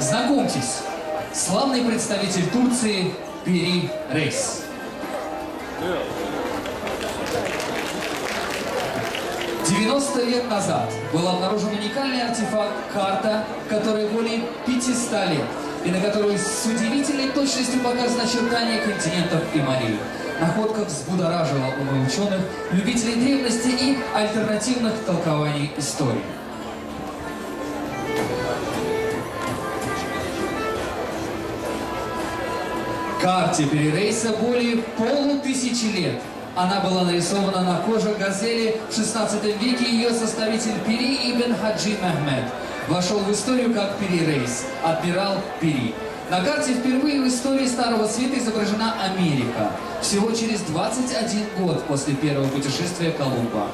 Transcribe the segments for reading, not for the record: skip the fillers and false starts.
Знакомьтесь, славный представитель Турции Пири Рейс. «90 лет назад был обнаружен уникальный артефакт – карта, которая более 500 лет, и на которой с удивительной точностью показаны очертания континентов и морей. Находка взбудоражила умы ученых, любителей древности и альтернативных толкований истории. Карте Пири Рейса более полутысячи лет. Она была нарисована на коже газели в 16 веке. Ее составитель Пири ибн Хаджи Мехмед вошел в историю как Пири Рейс, адмирал Пири. На карте впервые в истории Старого Света изображена Америка, всего через 21 год после первого путешествия Колумба.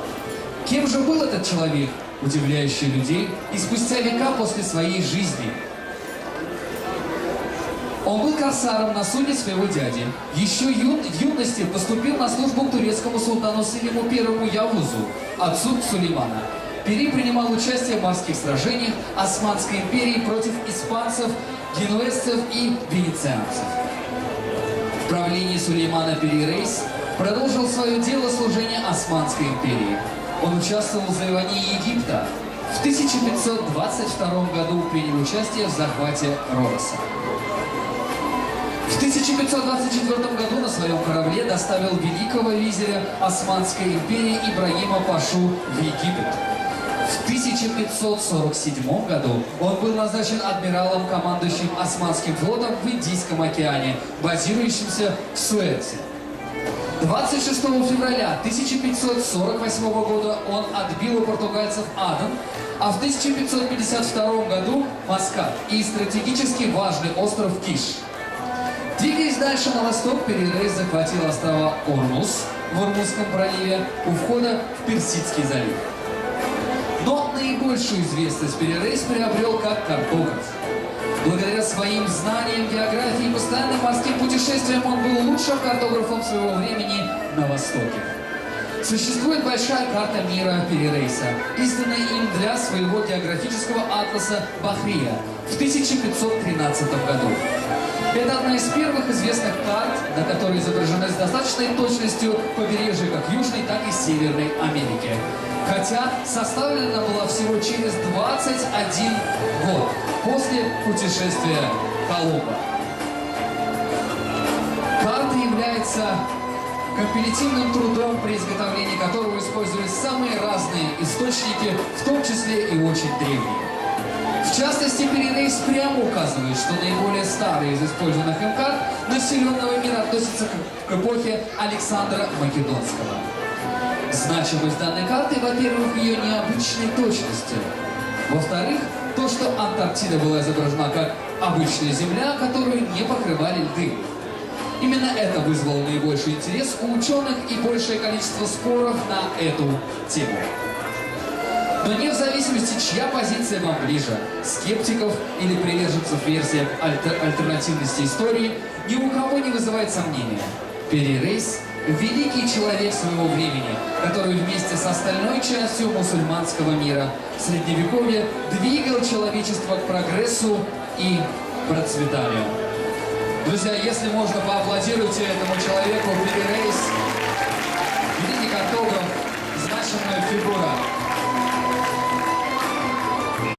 Кем же был этот человек, удивляющий людей, и спустя века после своей жизни? Он был корсаром на судне своего дяди. Еще в юности поступил на службу к турецкому султану Селиму I Явузу, отцу Сулеймана. Пири принимал участие в морских сражениях Османской империи против испанцев, генуэзцев и венецианцев. В правлении Сулеймана Пири Рейс продолжил свое дело служения Османской империи. Он участвовал в завоевании Египта. В 1522 году принял участие в захвате Родоса. В 1524 году на своем корабле доставил великого визиря Османской империи Ибрагима Пашу в Египет. В 1547 году он был назначен адмиралом, командующим Османским флотом в Индийском океане, базирующимся в Суэце. 26 февраля 1548 года он отбил у португальцев Аден, а в 1552 году Маскат и стратегически важный остров Киш. Двигаясь дальше на восток, Пири Рейс захватил острова Ормуз в Ормузском проливе у входа в Персидский залив. Но наибольшую известность Пири Рейс приобрел как картограф. Благодаря своим знаниям географии и постоянным морским путешествиям он был лучшим картографом своего времени на Востоке. Существует большая карта мира Пири Рейса, изданная им для своего географического атласа Бахрия в 1513 году. Это одна из первых известных карт, на которой изображены с достаточной точностью побережья как Южной, так и Северной Америки. Хотя составлена она была всего через 21 год после путешествия Колумба. Карта является компилятивным трудом, при изготовлении которого используют самые разные источники, в том числе и очень древние. В частности, Пири Рейс прямо указывает, что наиболее старые из использованных им карт населенного мира относятся к эпохе Александра Македонского. Значимость данной карты, во-первых, ее необычной точности. Во-вторых, то, что Антарктида была изображена как обычная земля, которую не покрывали льды. Именно это вызвало наибольший интерес у ученых и большее количество споров на эту тему. Но не в зависимости, чья позиция вам ближе, скептиков или приверженцев версии альтернативности истории, ни у кого не вызывает сомнения. Пири Рейс – великий человек своего времени, который вместе с остальной частью мусульманского мира в Средневековье двигал человечество к прогрессу и процветанию. Друзья, если можно, поаплодируйте этому человеку. Пири Рейс – великий картограф, значимая фигура.